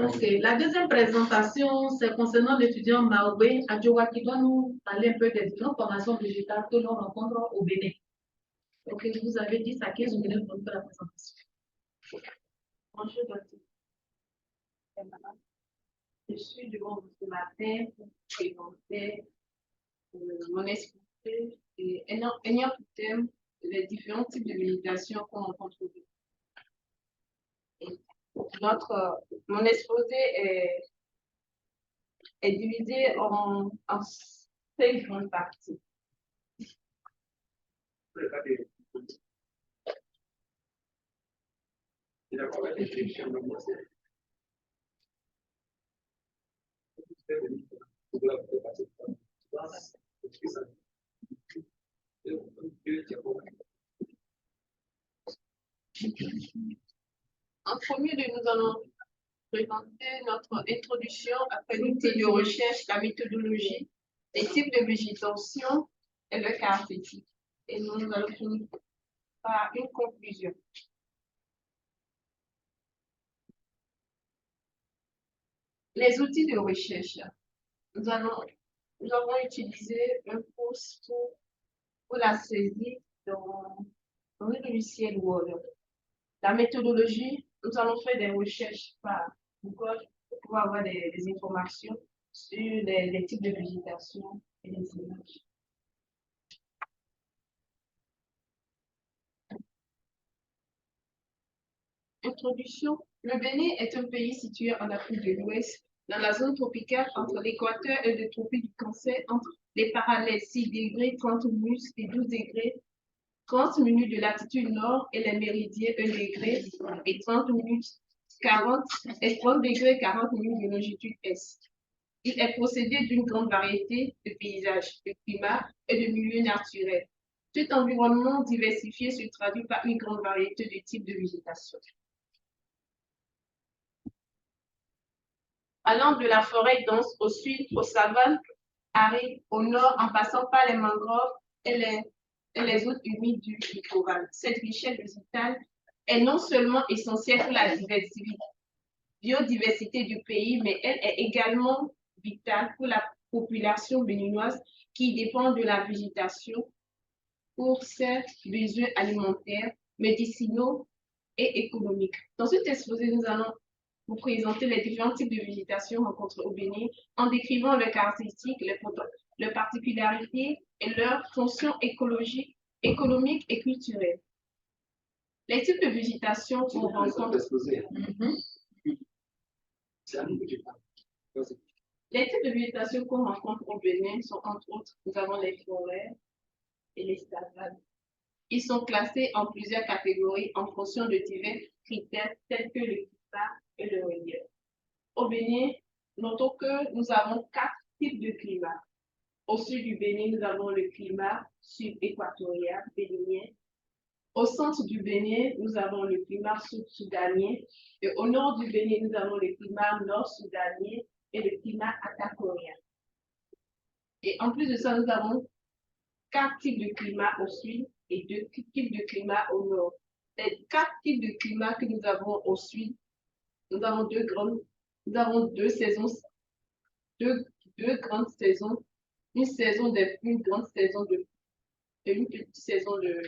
Ok, la deuxième présentation, c'est concernant l'étudiant Maobé Adjoa qui doit nous parler un peu des différentes formations végétales que l'on rencontre au Bénin. Ok, vous avez 10 à 15 minutes pour faire la présentation. Bonjour, docteur. Je suis devant vous ce matin pour présenter mon exposé et ayant pour thème les différents types de végétation qu'on rencontre au Bénin. Mon exposé est divisé en 5 grandes parties. En premier lieu, nous allons présenter notre introduction après l'outil de recherche, la méthodologie, les types de végétation et le caractéristique. Et nous allons finir par une conclusion. Les outils de recherche. Nous avons utilisé un course pour la saisie dans le logiciel Word. La méthodologie, nous allons faire des recherches par Google pour pouvoir avoir des informations sur les types de végétation et les images. Introduction. Le Bénin est un pays situé en Afrique de l'Ouest, dans la zone tropicale entre l'équateur et le tropique du Cancer, entre les parallèles 6 degrés 30 minutes et 12 degrés 30 minutes de latitude nord et les méridiens 1 degré et 30 minutes 40 et 30 degrés 40 minutes de longitude est. Il est possédé d'une grande variété de paysages, de climats et de milieux naturels. Cet environnement diversifié se traduit par une grande variété de types de végétation. Allant de la forêt dense au sud, aux savanes arides au nord, en passant par les mangroves et les zones humides du littoral. Cette richesse végétale est non seulement essentielle pour la biodiversité du pays, mais elle est également vitale pour la population béninoise qui dépend de la végétation pour ses besoins alimentaires, médicinaux et économiques. Dans cet exposé, nous allons vous présenter les différents types de végétation rencontrés au Bénin en décrivant leurs caractéristiques, leurs particularités et leurs fonctions écologiques, économiques et culturelles. Les types de végétation qu'on rencontre. Les types de végétation qu'on rencontre au Bénin sont entre autres, nous avons les forêts et les savanes. Ils sont classés en plusieurs catégories en fonction de divers critères tels que le climat et le relief. Au Bénin, notons que nous avons 4 types de climat. Au sud du Bénin, nous avons le climat sud-équatorial béninien. Au centre du Bénin, nous avons le climat sud-soudanien. Et au nord du Bénin, nous avons le climat nord-soudanien et le climat atacorien. Et en plus de ça, nous avons 4 types de climat au sud et 2 types de climat au nord. Les 4 types de climat que nous avons au sud, nous avons deux saisons, deux grandes saisons, une saison de pluie, une grande saison de et une petite saison de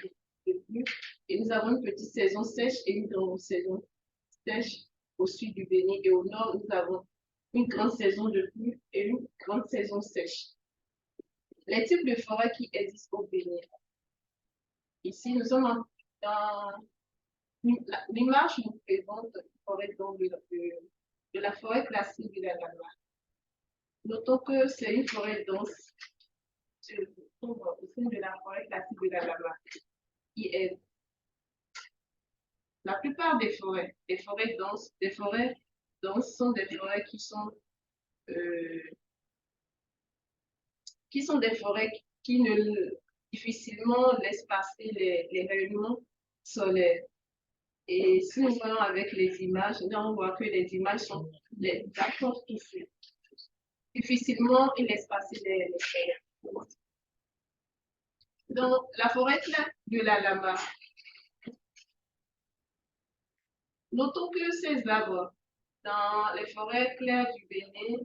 pluie. Et nous avons une petite saison sèche et une grande saison sèche au sud du Bénin. Et au nord, nous avons une grande saison de pluie et une grande saison sèche. Les types de forêts qui existent au Bénin. Ici, nous sommes dans l'image nous présente de la forêt classique de la Lama. Notons que c'est une forêt dense, se trouve au sein de la forêt classique de la Lama, qui est la plupart des forêts denses sont des forêts qui sont des forêts qui difficilement laissent passer les rayonnements solaires. Et si nous voyons avec les images, là on voit que les images sont les acteurs touchés. Difficilement, ils laissent passer les rayonnements. Dans la forêt de la Lama, notons que ces arbres Dans les forêts claires du Bénin,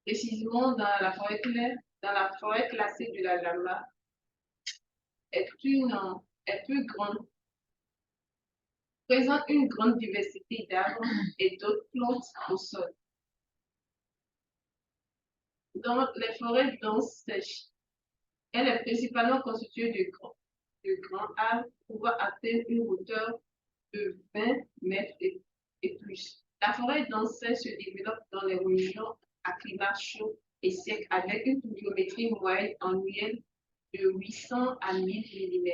précisément dans la forêt claire, dans la forêt classée de la Lama, est plus grande, présente une grande diversité d'arbres et d'autres plantes au sol. Dans les forêts denses sèches, elle est principalement constituée de grands arbres pouvant atteindre une hauteur de 20 mètres et plus. La forêt dense sèche se développe dans les régions à climat chaud et sec avec une pluviométrie moyenne annuelle de 800 à 1000 mm.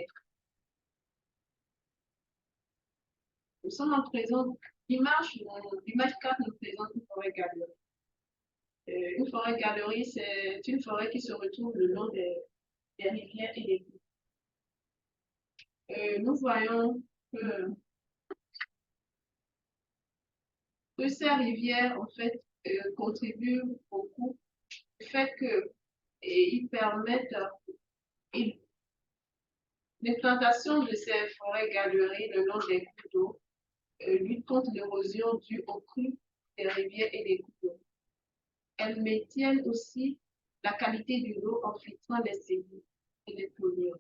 Nous sommes en présence, l'image 4 nous présente une forêt galerie. Une forêt galerie, c'est une forêt qui se retrouve le long des rivières et des cours. Nous voyons que ces rivières, en fait, contribuent beaucoup au fait qu'ils permettent l'implantation de ces forêts galeries le long des cours d'eau, lutte contre l'érosion due aux crues des rivières et des cours d'eau. Elles maintiennent aussi la qualité de l'eau en filtrant les sédiments et les polluants.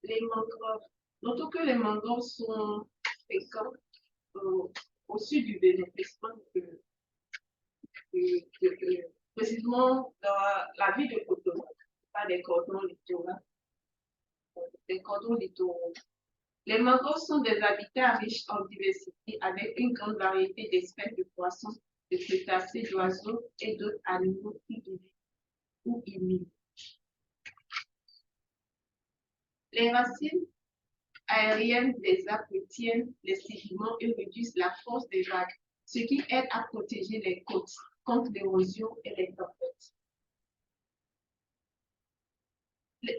Les mangroves. Notons que les mangroves sont fréquents au sud du Bénin, précisément dans la ville de Cotonou, pas des cordons littoraux. Des cordons littoraux. Les mangroves sont des habitats riches en diversité avec une grande variété d'espèces de poissons, de cétacés, d'oiseaux et d'autres animaux qui vivent ou humides. Les racines aériennes des arbres tiennent les sédiments et réduisent la force des vagues, ce qui aide à protéger les côtes contre l'érosion et les tempêtes.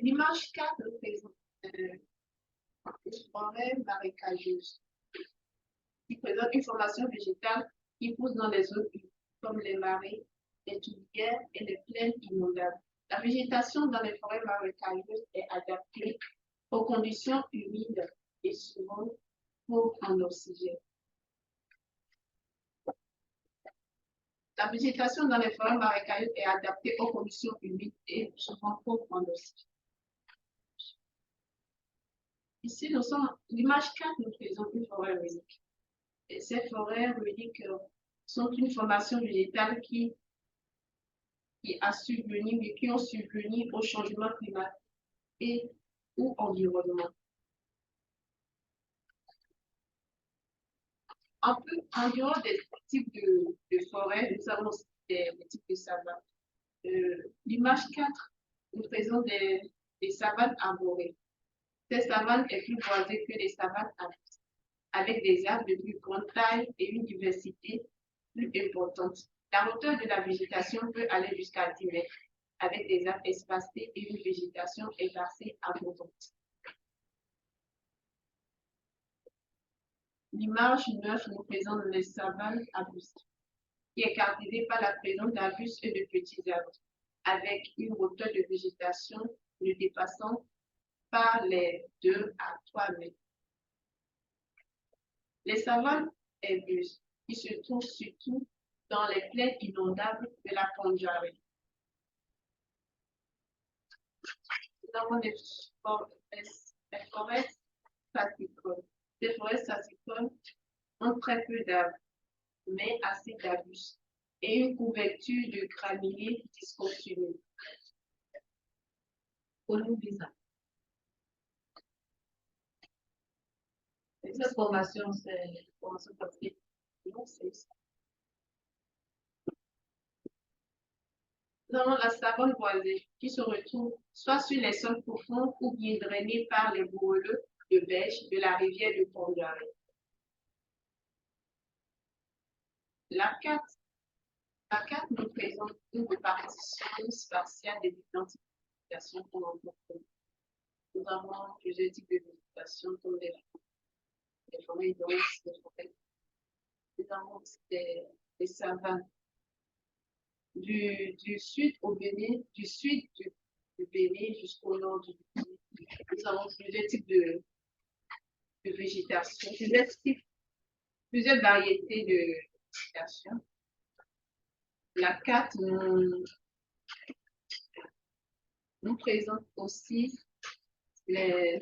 L'image 4 présente une forêt marécageuse qui présente une formation végétale qui pousse dans les zones humides, comme les marais, les tourbières et les plaines inondables. La végétation dans les forêts marécageuses est adaptée aux conditions humides et souvent pauvres en oxygène. La végétation dans les forêts marécageuses est adaptée aux conditions humides et souvent pauvres en oxygène. Ici, l'image 4 nous présente une forêt ruinique. Et ces forêts ruiniques sont une formation végétale qui ont subvenu au changement climatique et ou environnement. En dehors des types de forêts, nous avons aussi des types de savanes. L'image 4 nous présente des savanes arborées. Ces savanes sont plus boisées que les savanes arbustes, avec des arbres de plus grande taille et une diversité plus importante. La hauteur de la végétation peut aller jusqu'à 10 mètres, avec des arbres espacés et une végétation éparcée abondante. L'image 9 nous présente les savanes arbustes, qui est caractérisée par la présence d'arbustes et de petits arbres, avec une hauteur de végétation ne dépassant pas les 2 à 3 mètres. Les savanes herbeuses, qui se trouvent surtout dans les plaines inondables de la Pandjari. Nous avons des forêts sasticoles. Ces forêts sasticoles ont très peu d'arbres, mais assez d'arbustes, et une couverture de graminées discontinues. Cette formation, c'est une formation papier. Non, c'est ça. Nous avons la savane boisée qui se retrouve soit sur les sols profonds ou bien drainée par les bourrelets de beige de la rivière de Pandjari. La carte nous présente une répartition spatiale des différentes végétations qu'on rencontre. Nous avons plusieurs types de végétation comme les forêts denses, les forêts. Nous avons des savanes. Du sud au Bénin, du sud du Bénin jusqu'au nord du Bénin. Nous avons plusieurs types de végétation, plusieurs types plusieurs variétés de végétation. La carte nous présente aussi les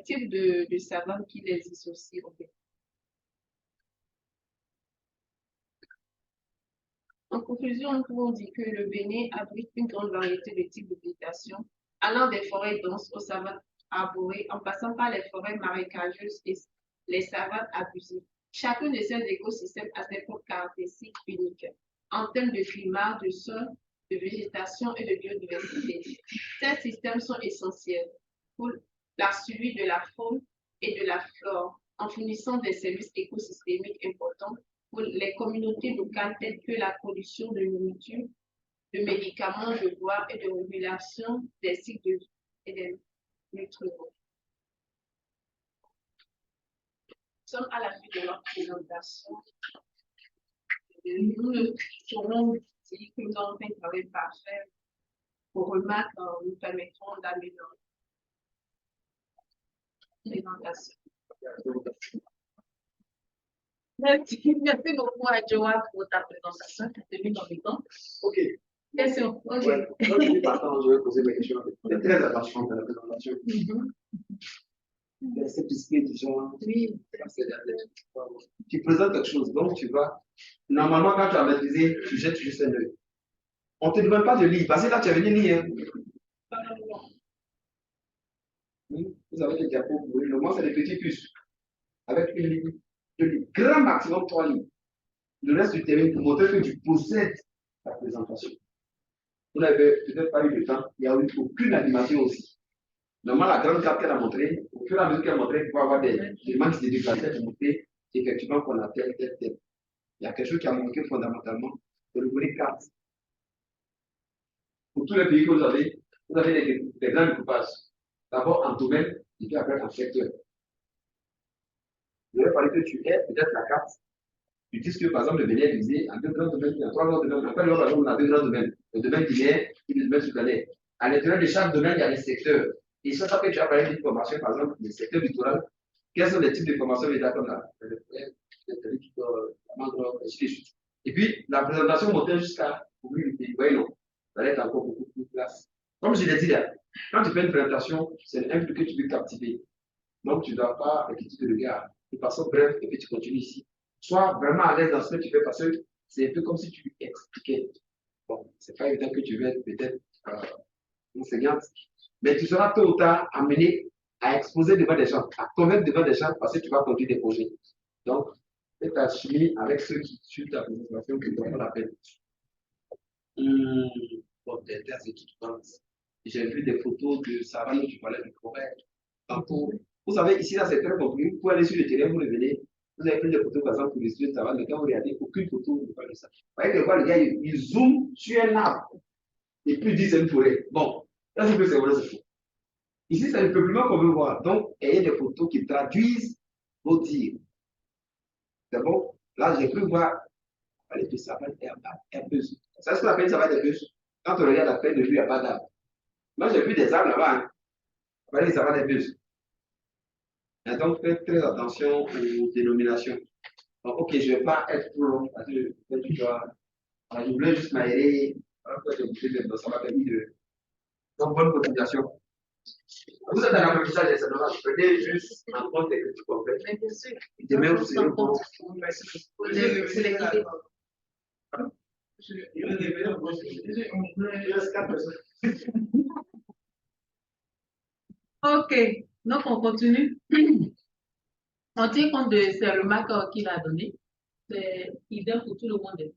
types de savanes qui les dissocient au Bénin. En conclusion, nous pouvons dire que le Bénin abrite une grande variété de types de végétation, allant des forêts denses aux savanes arborées, en passant par les forêts marécageuses et les savanes abusives. Chacun de ces écosystèmes a ses propres caractéristiques uniques en termes de climat, de sol, de végétation et de biodiversité. Ces systèmes sont essentiels pour la survie de la faune et de la flore, en fournissant des services écosystémiques importants pour les communautés locales telles que la production de nourriture, de médicaments, de bois et de régulation des cycles de vie et des nutriments. Nous sommes à la fin de notre présentation. Nous ne saurons dire que nous avons fait un travail parfait. Vos remarques nous permettront d'améliorer la présentation. Merci beaucoup à Joa pour ta présentation. Tu as tenu dans le temps. Ok. Question. Ok. Ouais. Moi, je suis partant, je vais poser mes questions. C'est très important dans la présentation. Cet esprit du genre. Oui. Tu présentes quelque chose, donc tu vas. Normalement, quand tu as maîtrisé, tu jettes juste un œil. On ne te demande pas de lire, parce que là, tu as venu lire. Vous avez des diapos pour lire. Normalement, c'est des petits puces. Avec une ligne, deux lignes. Grand maximum, 3 lignes. Le reste du terrain pour montrer que tu possèdes ta présentation. Vous n'avez peut-être pas eu le temps, il n'y a eu aucune animation aussi. Normalement, la grande carte qu'elle a montrée, au fur et à mesure qu'elle a montré, il faut avoir des éléments qui se déplacent pour montrer effectivement qu'on a tel. Il y a quelque chose qui a manqué fondamentalement de l'ouvrir carte. Pour tous les pays que vous avez des grands découpages. D'abord en domaine, et puis après en secteur. Il aurait fallu que tu aies peut-être la carte. Tu dis que par exemple, le Bénin est divisé en 2 grands domaines, il y a 3 grands domaines. Après, par exemple, on a 2 grands domaines. Le domaine guinéen et le domaine soudanais. À l'intérieur de chaque domaine, il y a des secteurs. Et ça fait que tu as parlé d'une formation, par exemple, le secteur littoral. Quels sont les types de formations déjà comme là? Et puis, la présentation montait jusqu'à ouvrir le pays. Oui, non. Ça va être encore beaucoup plus classe. Comme je l'ai dit là, quand tu fais une présentation, c'est un truc que tu veux captiver. Donc, tu ne dois pas quitter le regard. De façon brève, et puis tu continues ici. Sois vraiment à l'aise dans ce que tu fais parce que c'est un peu comme si tu expliquais. Bon, c'est pas évident que tu veux être peut-être enseignante, mais tu seras tôt ou tard amené à exposer devant des gens, à convaincre devant des gens parce que tu vas conduire des projets. Donc, fais ta chimie avec ceux qui suivent ta présentation qui vont la peine. Bon, c'est qui pense. J'ai vu des photos de savane où tu parlais de forêt. Tantôt, vous savez, ici, là, c'est très compliqué. Vous pouvez aller sur le terrain, vous revenez. Vous avez pris des photos, par exemple, pour les studios de savane, mais quand vous regardez, aucune photo ne parle de ça. Vous voyez que quoi, le gars, il zoome sur un arbre. Et puis, il dit c'est une forêt. Bon, là, c'est que c'est vrai, c'est faux. Ici, c'est le peuplement qu'on veut voir. Donc, ayez des photos qui traduisent vos dires. C'est bon? Là, j'ai cru voir parler de savane et un peu. C'est ce qu'on appelle savane et bus. Quand on regarde la peine de vue, il n'y a pas d'arbre. Moi, j'ai vu des arbres là-bas. Hein. On va dire savane et bus. Et donc, faites très attention aux dénominations. Bon, ok, je ne vais pas être trop long parce que je voulais juste m'aérer. Alors que ça m'a permis de. Donc, bonne continuation. Vous êtes en apprentissage, c'est normal. Prenez juste en compte les critiques complètes. Mais bien sûr. Demain, vous serez bon. C'est l'équité. Ok, donc on continue. On tient compte de ces remarques qu'il a données. C'est idem pour tout le monde.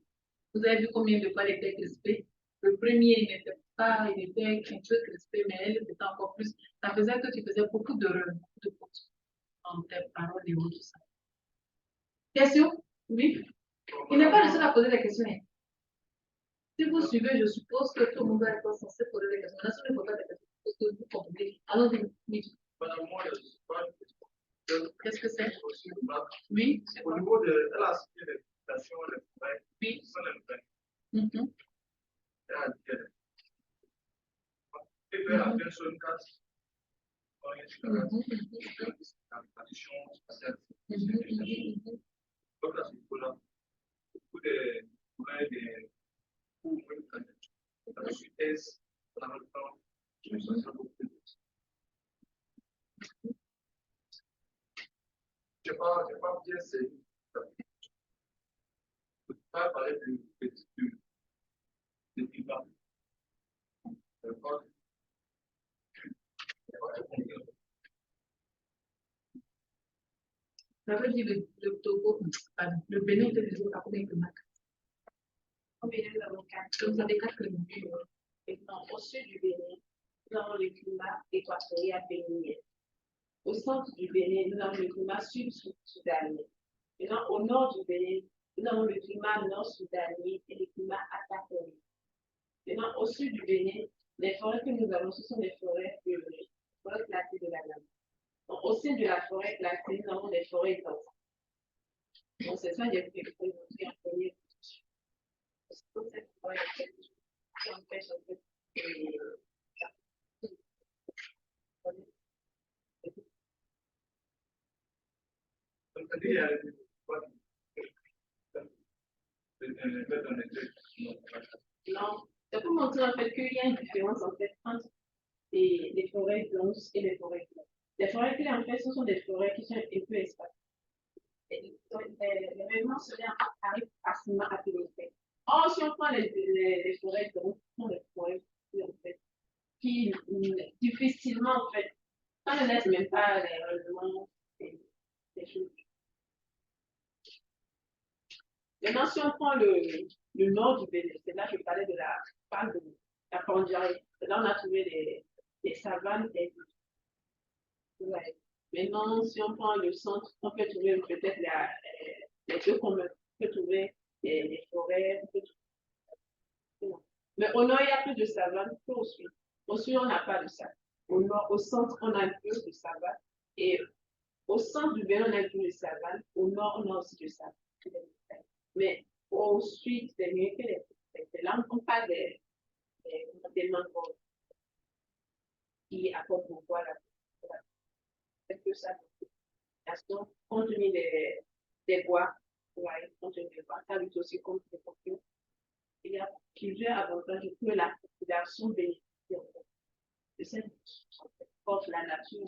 Vous avez vu combien de fois il était crispé. Le premier, il n'était pas, il était un peu crispé, mais elle était encore plus. Ça faisait que tu faisais beaucoup de fautes dans tes paroles et tout ça. Question? Oui? Il n'est pas le seul à poser des questions. Si vous suivez, je suppose que tout le monde va être censé poser des questions. Maintenant, si vous ne posez pas des questions, parce que vous comprenez. Allons-y. Oui. Qu'est-ce que c'est? Oui, c'est Au niveau de la situation, oui. la tradition spatiale. Donc, à ce niveau-là, beaucoup de forêts, des la vitesse, en même temps, je me sens beaucoup plus. Je n'ai pas bien saisi. Je ne peux pas parler de climat. Ça veut dire le Togo, le Bénin était déjà à combien de kilomètres? Au Bénin, nous avons 4. Vous avez 4 kilomètres. Maintenant, au sud du Bénin, nous avons le climat équatorial béninois. Au centre du Bénin, nous avons le climat sud-soudanais. Maintenant, au nord du Bénin, nous avons le climat nord-soudanais et le climat atacolé. Maintenant, au sud du Bénin, les forêts que nous avons, ce sont des forêts classées de la Namibie. Au sein de la forêt classée, nous avons des forêts denses. Donc, c'est ça que j'ai présenté en premier. C'est pour cette forêt qui empêche en fait non, c'est pour montrer en fait qu'il y a une différence en fait entre les forêts blanches et les forêts claires. Les forêts claires, en fait, ce sont des forêts qui sont un peu espacées. L'événement solaire arrive facilement à pénétrer. Or, si on prend les forêts blanches, ce sont des forêts en fait, qui difficilement, en fait, ça ne laisse même pas les rendements des choses. Maintenant, si on prend le nord du Bénin, c'est là que je parlais de la Pandjari. Là, on a trouvé des savanes et ouais. Maintenant, si on prend le centre, on peut trouver peut-être les deux communs. On peut trouver les forêts. Mais au nord, il y a plus de savane qu'au sud. Au sud, on n'a pas de ça. Au centre, on a un peu de savane. Et au centre du Bénin, on a un peu de savane. Au nord, on a aussi de savane. Mais au sud, c'est mieux que les là, on parle des mangroves qui apportent beaucoup à la c'est que ça, compte tenu des bois, ouais, compte tenu des bois, ça lutte aussi contre les populations. Il y a plusieurs avantages que la population bénéficie de cette contre la nature.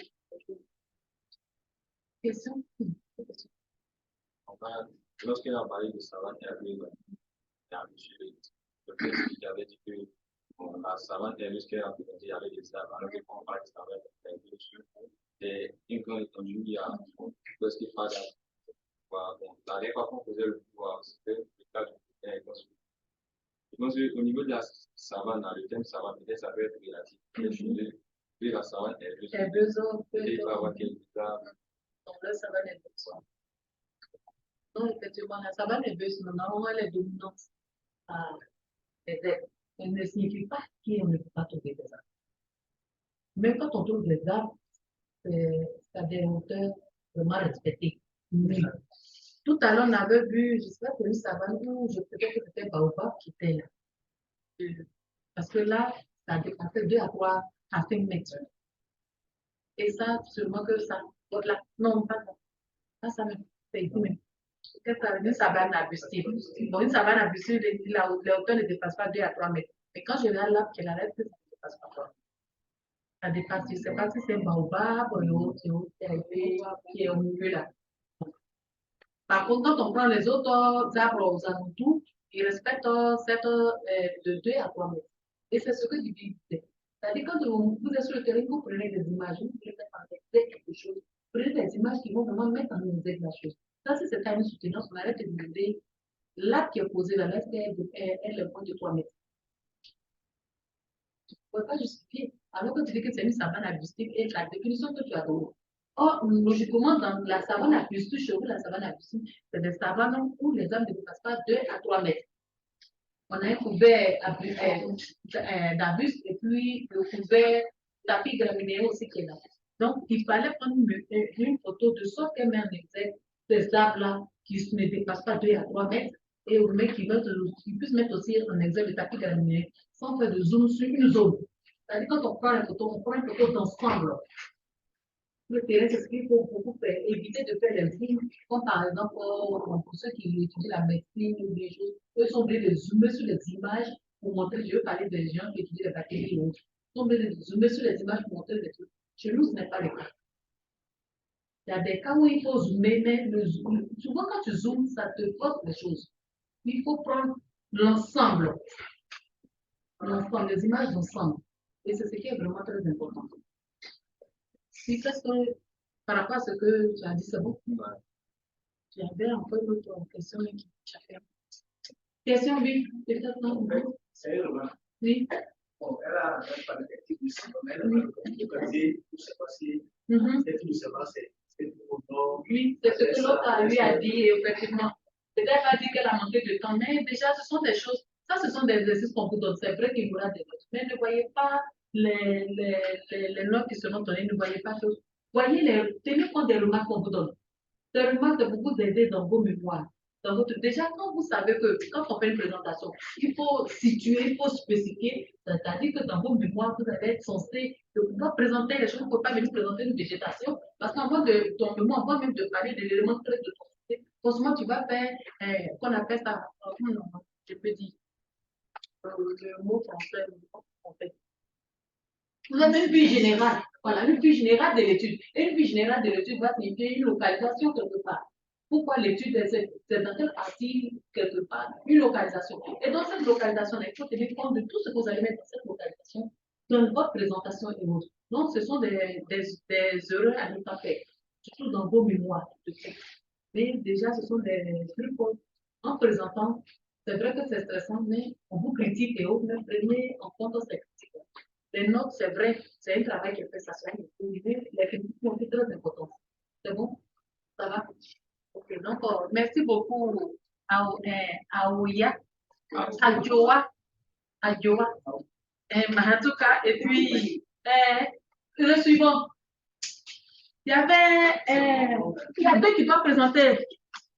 Question? Enfin, lorsqu'il a parlé de savane, il y a un monsieur qui avait dit que bon, la savane est risquée à présenter avec des arbres, alors qu'on parle de savane, c'est une grande étendue, il y a presque pas d'arbres. Bon, la règle qu'on faisait le pouvoir, c'était le cas du est construit. Je pense qu'au niveau de la savane, le thème savane, peut-être ça peut être relatif. Puis la savane est risquée. Il y a 2 ans, il va y avoir quelques arbres. donc là, ça va les deux. Non, effectivement, la savane est buzz, normalement, elle est dominante des arbres. Elle ne signifie pas qu'on ne peut pas trouver des arbres. Même quand on trouve des arbres, c'est à des hauteurs vraiment respectées. Mais tout à l'heure, on avait vu, je ne sais pas, une savane où peut-être que c'était Baobab qui était là. Parce que là, ça dépassait 2 à 5 mètres. Et ça, seulement que ça, là, non, pas ça. Ça me fait même. Une savane arbustive. Bon, une savane arbustive, la hauteur ne dépasse pas 2 à 3 mètres. Mais quand je regarde l'arbre qu'elle arrête, ça ne dépasse pas 3 mètres. Ça dépasse, je ne sais pas si c'est un baobab ou l'autre qui est au milieu là. Par contre, quand on prend les autres arbres aux alentours, ils respectent de 2 à 3 mètres. Et c'est ce que je dis. C'est-à-dire, quand vous êtes sur le terrain, vous prenez des images, vous voulez mettre en exergue quelque chose, prenez des images qui vont vraiment mettre en exergue la chose. Ça, si c'est une soutenance, on arrête de demander l'arbre qui est posé là, est-ce qu'elle est point de 3 mètres. Tu ne peux pas justifier. Alors que tu dis que c'est une savane arbustive et la définition que tu as donnée. Or, logiquement, dans la savane arbustive, chez vous, la savane arbustive, c'est des savanes où les arbres ne dépassent pas 2 à 3 mètres. On a un couvert d'arbustes et puis le couvert tapis graminéeux aussi qui est là. Donc, il fallait prendre une photo de sorte qu'elle met en exergue ces arbres-là qui ne dépassent pas 2 à 3 mètres et au mec qui puisse mettre aussi en exergue le tapis graminéeux sans faire de zoom sur une zone. C'est-à-dire, quand on prend une photo d'ensemble. Le terrain, c'est ce qu'il faut beaucoup faire. Éviter de faire les zooms. Comme par exemple, pour ceux qui étudient la médecine ou des choses, eux sont obligés de zoomer sur les images pour montrer. Je veux parler des gens qui étudient les bactéries et autres. Ils sont obligés de zoomer sur les images pour montrer des trucs. Chez nous, ce n'est pas le cas. Il y a des cas où il faut zoomer, mais souvent quand tu zoomes, ça te pose des choses. Il faut prendre l'ensemble, les images d'ensemble. Et c'est ce qui est vraiment très important. Si parce que par rapport à ce que tu as dit, c'est bon. Tu avais un peu d'autres questions qui fait. Question, oui, peut-être non. C'est vrai. Oui. Bon, elle a pas d'effectif du cinéma, elle a tout s'est passé. C'est tout simplement, c'est pour nous. Oui, c'est ce que l'autre lui a dit, effectivement. Peut-être pas dit qu'elle a manqué de temps, mais déjà, ce sont des choses, ça, ce sont des exercices qu'on vous donne. C'est vrai qu'il y aura des notes, mais ne voyez pas les notes qui seront données, ne voyez pas choses. Tenez compte des remarques qu'on vous donne. Ces remarques vont vous aider dans vos mémoires. Déjà, quand vous savez que quand on fait une présentation, il faut situer, il faut spécifier, c'est-à-dire que dans vos mémoires, vous allez être censé de pouvoir présenter les choses, il ne faut pas venir présenter une végétation, parce qu'en voie de ton mémoire, avant même de parler de l'élément clé de ton sujet, forcément, tu vas faire, qu'on appelle ça, je peux dire, le mot français, en fait. Vous avez une vue générale, voilà, une vue générale de l'étude. Et une vue générale de l'étude va signifier une localisation quelque part. Pourquoi l'étude, c'est dans quelle partie quelque part, une localisation. Et dans cette localisation, il faut tenir compte de tout ce que vous allez mettre dans cette localisation, dans votre présentation et autres. Donc, ce sont des erreurs à ne pas faire, surtout dans vos mémoires. Mais déjà, ce sont des trucs en présentant. C'est vrai que c'est stressant, mais on vous critique et autres, mais prenez en compte ces critiques. Les notes, c'est vrai, c'est un travail qui est fait, ça se fait. Les critiques sont très importantes. C'est bon? Ça va? Ok, donc, merci beaucoup à Ouya, à Joa, Mahatuka, et puis le suivant. Il y a deux qui doivent présenter.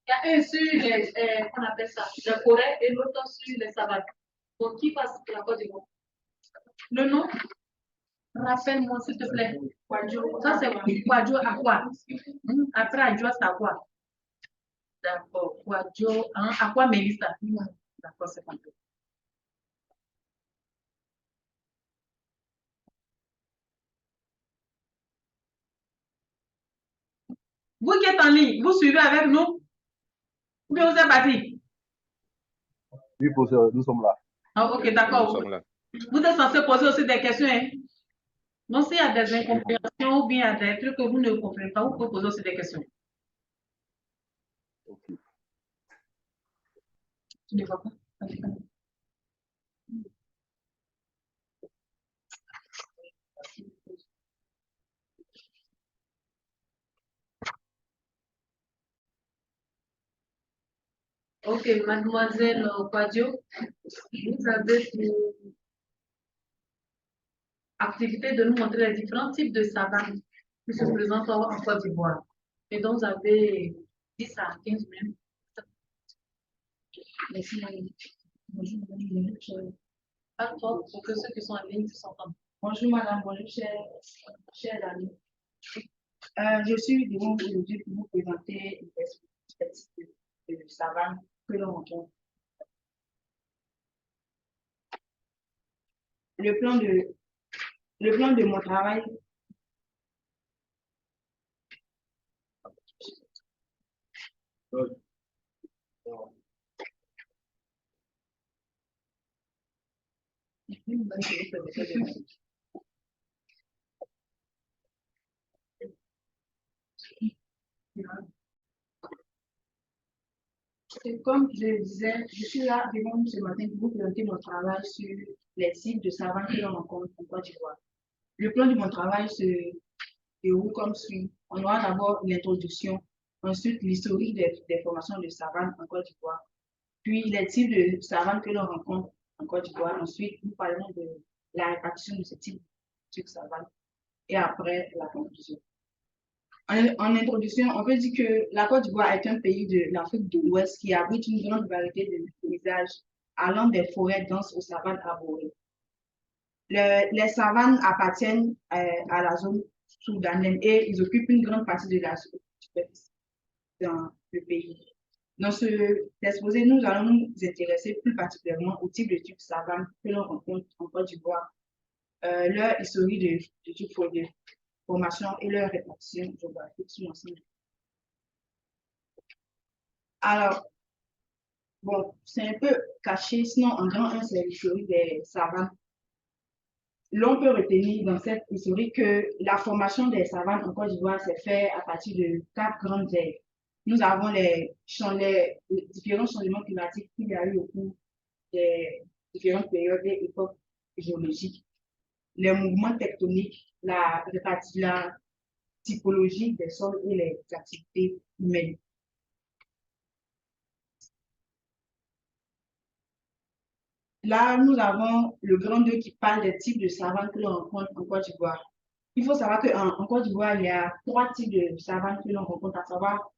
Il y a un sur les, on appelle ça, la forêt et l'autre sur les savanes. Donc, qui passe la Côte d'Ivoire? Le nom? Rappelle-moi, s'il te plaît. Ça, c'est Kwadjo à quoi? Après, Adjo, c'est à quoi? D'accord. Kwadjo, à quoi, Mélissa? D'accord, c'est compris. Vous qui êtes en ligne, vous suivez avec nous? Ou bien vous êtes parti? Oui, professeur, nous sommes là. Ah, ok, d'accord. Vous êtes censé poser aussi des questions. Hein? Donc, s'il y a des incompréhensions ou bien des trucs que vous ne comprenez pas, vous pouvez poser aussi des questions. Ok. Tu ne vois pas? Ok, mademoiselle Kwadjo, vous avez pour activité de nous montrer les différents types de savanes qui se présentent en Côte d'Ivoire. Et donc, vous avez 10 à 15 minutes. Merci, Marie. Bonjour, bonjour. Pas trop, pour que ceux qui sont en ligne s'entendent. Bonjour madame, bonjour chers amis. Je suis devant vous aujourd'hui pour vous présenter une perspective de savane que l'on rencontre. Le plan de mon travail. Comme je le disais, je suis là devant vous ce matin pour vous présenter mon travail sur les types de savane que l'on rencontre en Côte d'Ivoire. Le plan de mon travail se déroule comme suit. On aura d'abord l'introduction, ensuite l'historique des formations de savane en Côte d'Ivoire, puis les types de savane que l'on rencontre en Côte d'Ivoire. Ensuite, nous parlerons de la répartition de ce type de savane et après la conclusion. En introduction, on peut dire que la Côte d'Ivoire est un pays de l'Afrique de l'Ouest qui abrite une grande variété de paysages allant des forêts denses aux savanes arborées. Les savanes appartiennent à la zone soudanaises et ils occupent une grande partie de la superficie dans le pays. Dans ce exposé, nous allons nous intéresser plus particulièrement au type de tubes savanes que l'on rencontre en Côte d'Ivoire, leur historique de tubes de formation et leur répartition géographique sur l'ensemble. Alors, bon, c'est un peu caché, sinon en grand 1, c'est l'historique des savanes. L'on peut retenir dans cette historique que la formation des savanes en Côte d'Ivoire s'est faite à partir de 4 grandes ères. Nous avons les différents changements climatiques qu'il y a eu au cours des différentes périodes et époques géologiques, les mouvements tectoniques, la typologie des sols et les activités humaines. Là, nous avons le grand 2 qui parle des types de savanes que l'on rencontre en Côte d'Ivoire. Il faut savoir qu'en Côte d'Ivoire, il y a 3 types de savanes que l'on rencontre, à savoir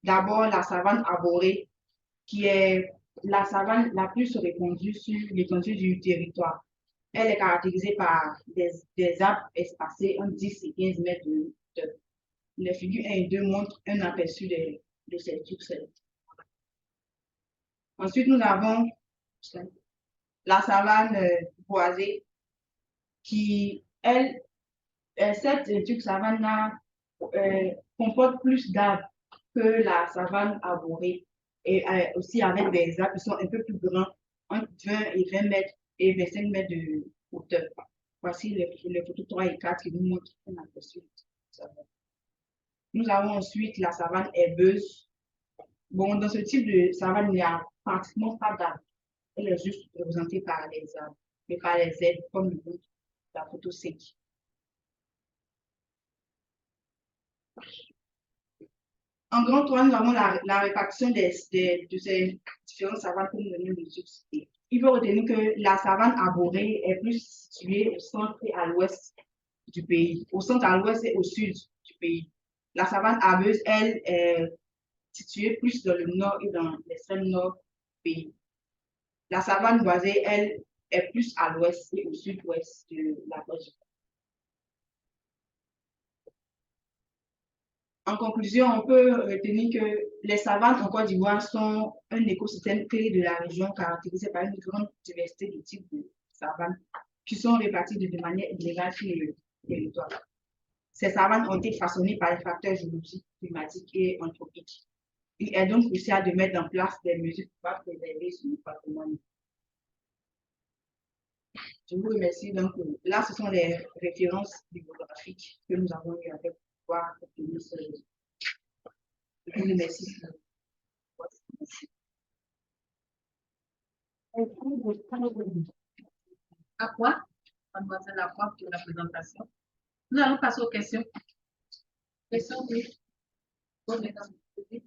d'abord la savane arborée, qui est la savane la plus répandue sur l'étendue du territoire. Elle est caractérisée par des arbres espacés entre 10 et 15 mètres de hauteur. Les figures 1 et 2 montrent un aperçu de ces types. Ensuite, nous avons la savane boisée, qui, elle, cette savane-là comporte plus d'arbres que la savane arborée, et aussi avec des arbres qui sont un peu plus grands, entre 20 et 20 mètres et 25 mètres de hauteur. Voici les photos 3 et 4 qui nous montrent un aperçu. Nous avons ensuite la savane herbeuse. Bon, dans ce type de savane, il n'y a pratiquement pas d'arbres. Elle est juste représentée par les arbres, mais pas les aides, comme le montre la photo 5. En grand 3, nous avons la répartition de ces différentes savanes que nous venons de citer. Il faut retenir que la savane arborée est plus située au centre et à l'ouest du pays, au centre, à l'ouest et au sud du pays. La savane herbeuse, elle, est située plus dans le nord et dans l'extrême nord du pays. La savane boisée, elle, est plus à l'ouest et au sud-ouest de la Côte d'Ivoire. En conclusion, on peut retenir que les savanes en Côte d'Ivoire sont un écosystème clé de la région caractérisé par une grande diversité de types de savanes qui sont réparties de manière inégale sur le territoire. Ces savanes ont été façonnées par les facteurs géologiques, climatiques et anthropiques. Il est donc crucial de mettre en place des mesures pour préserver ce patrimoine. Je vous remercie. Donc, là, ce sont les références bibliographiques que nous avons eues avec pouvoir obtenir ce. Je vous remercie. À quoi? Mademoiselle Lacroix pour la présentation. Nous allons passer aux questions. Questions, oui. Bonne mesdames. Oui.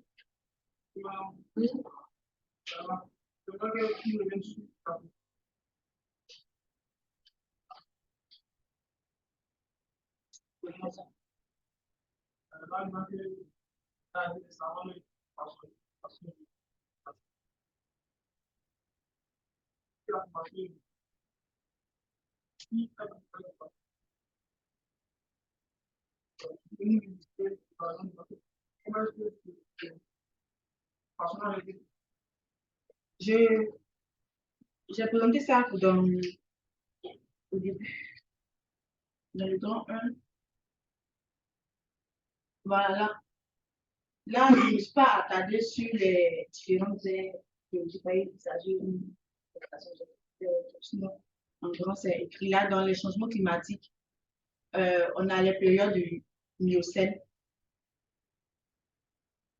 J'ai présenté ça au début, dans le temps 1. Voilà. Là, je ne me suis pas attardée sur les différentes aires que j'ai pas eu. Il s'agit d'une en grand, c'est écrit là dans les changements climatiques. On a les périodes du Miocène,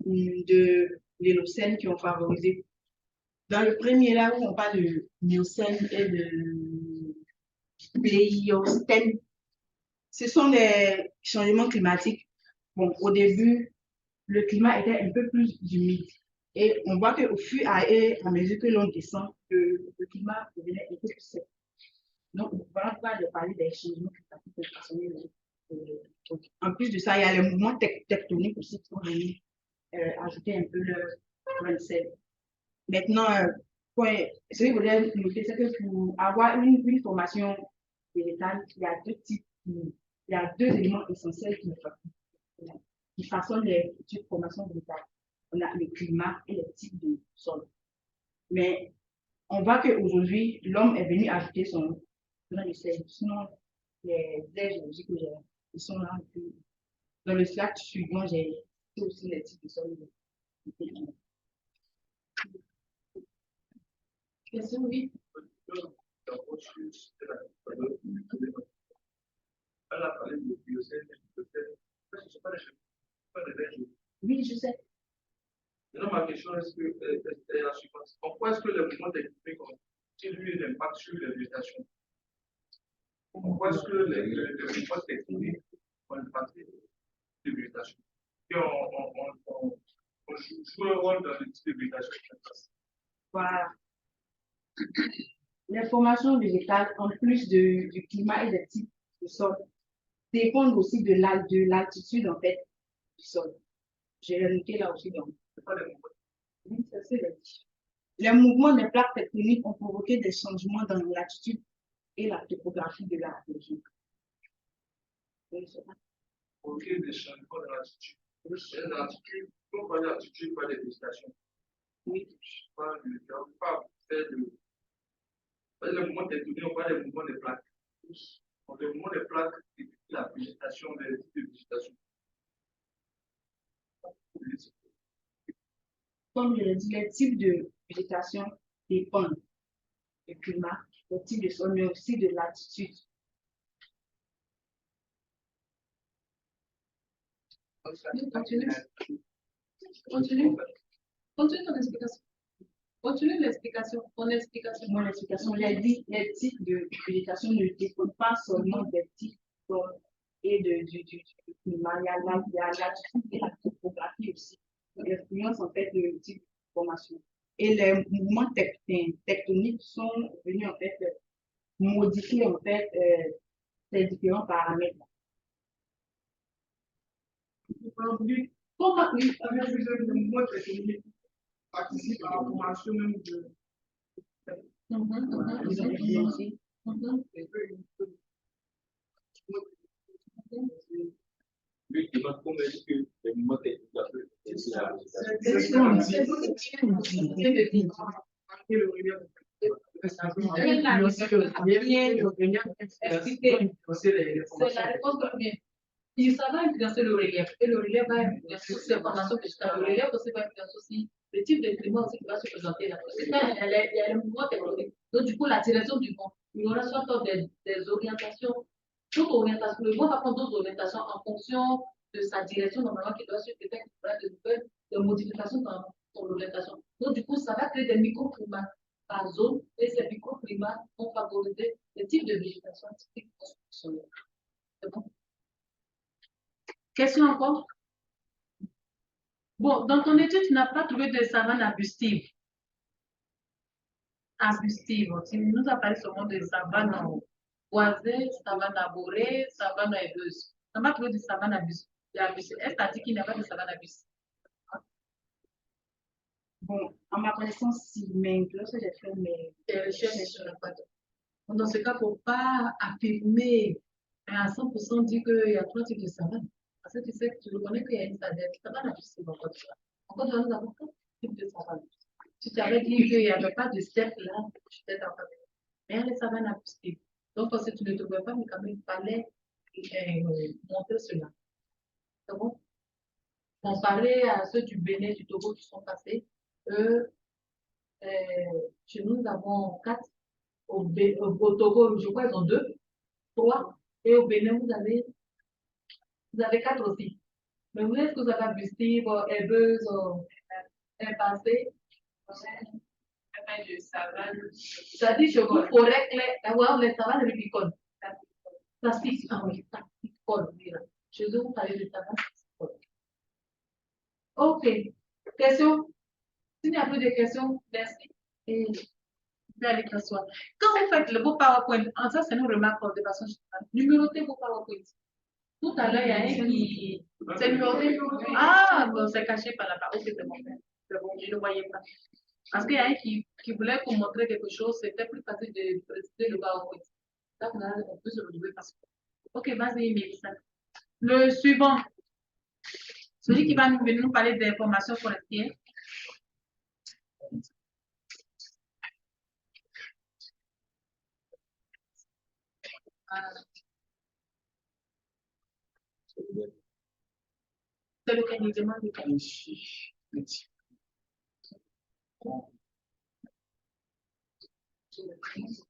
de l'Holocène qui ont favorisé. Dans le premier, là où on parle de Miocène et de Pléistocène, ce sont des changements climatiques. Bon, au début, le climat était un peu plus humide. Et on voit qu'au fur et à mesure que l'on descend, le climat devenait un peu plus sec. Donc, voilà pourquoi je parlais des changements climatiques. En plus de ça, il y a les mouvements tectoniques aussi qui vont venir ajouter un peu leur grain de sel. Maintenant, ce que je voulais noter, c'est que pour avoir une formation végétale, il y a 2 types il y a deux éléments essentiels qui façonnent les futures formations végétales. On a le climat et les types de sol. Mais on voit qu'aujourd'hui, l'homme est venu ajouter son plan de sel. Sinon, les aides géologiques que j'ai, ils sont là. Dans le slide suivant, j'ai aussi les types de sol. Question, oui. Elle a parlé de biocène, ce sont pas des verres. Oui, je sais. Maintenant, ma question est la suivante. Pourquoi est-ce que le mouvement technique ont-ils eu l'impact sur la végétation? Pourquoi est-ce que les mouvements techniques ont impacté la végétation? Et on joue un rôle dans le type de végétation qui se passe. Voilà. Les formations végétales, en plus du climat et des types de sol, dépendent aussi de l'altitude en fait du sol. J'ai noté là aussi donc. Oui, ça c'est le dit. Les mouvements des plaques tectoniques ont provoqué des changements dans l'attitude et la topographie de la région. Provoquer des changements dans l'attitude. L'altitude, pourquoi l'altitude, pas des végétations? Oui. Pas faire de. Le mouvement tectonique, on parle des mouvements des plaques. Donc, le mouvement des plaques, c'est la végétation, les types de végétation. Comme je l'ai dit, les types de végétation dépendent du climat, le type de sol, mais aussi de l'altitude. Continue. Continue. Continue ton explication. Continue l'explication. Ton explication. Mon explication, les types de végétation ne dépendent pas seulement des types de sol et du climat. Il y a l'altitude et la topographie aussi. L'influence en fait de type de formation. Et les mouvements tectoniques sont venus en fait modifier en fait ces différents paramètres. Comment le mouvement tectonique participe à la formation même de. Lui, il va comment est-ce que les mouvements techniques C'est ce qu'on dit. C'est la réponse première. Ça va influencer le relief. Et le relief va influencer aussi les formations végétales. Le relief aussi va influencer aussi le type de climat aussi qui va se présenter là. Il y a le mouvement tectonique. Donc, du coup, la direction du vent, il y aura soit des orientations, toute orientation. Le vent va prendre d'autres orientations en fonction de sa direction, normalement, qui doit suivre peut-être de modifications dans son orientation. Donc, du coup, ça va créer des microclimats par zone et ces microclimats vont favoriser les types de végétation typiques sur le sol. C'est bon? Question encore? Bon, dans ton étude, tu n'as pas trouvé de savane arbustive. Arbustive. Tu nous as parlé seulement de savane boisée, savane arborée, savane herbeuse. Tu n'as pas trouvé de savane arbustive. Est-ce que tu as dit qu'il n'y a pas de savane arbustive? Bon, à ma connaissance, si, mais lorsque j'ai fait mes recherches sur la pâte. Dans ce cas, il ne faut pas affirmer à 100% dire qu'il y a trois types de savane. Parce que tu sais, tu reconnais qu'il y a une savane arbustive en Côte d'Ivoire. En Côte d'Ivoire, nous avons quatre types de savane. Si tu avais dit qu'il n'y avait pas de steppe là, je t'ai encore dit. Mais il y a les savanes arbustives. Donc, si tu ne trouvais pas, mais quand même, il fallait montrer cela. C'est bon? Comparé à ceux du Bénin, du Togo qui sont passés, chez nous, nous avons 4. Au Togo, je crois qu'ils ont 2, 3. Et au Bénin, vous avez 4 aussi. Mais vous est-ce que vous avez arbustive, herbeuse, impassée? Ça dit chez vous, forêt claire, avoir les savanes ripicoles. Plastique, ah oui, plasticole. Chez eux, vous parlez de savanes plasticole. Ok. Question? S'il n'y a plus de questions, merci. Et quand vous faites vos PowerPoint, ça c'est une remarque de façon générale, numérotez vos PowerPoint. Tout à l'heure, il y a un qui. C'est numéroté. Ah, bon, c'est caché par là-bas. Ok, c'est bon. C'est bon, je ne le voyais pas. Parce qu'il y a un qui voulait vous montrer quelque chose, c'était plus facile de préciser le PowerPoint. Là, on peut se retrouver parce que Ok, vas-y, Mélissa. Le suivant, celui qui va venir nous parler des formations forestières. C'est le candidat de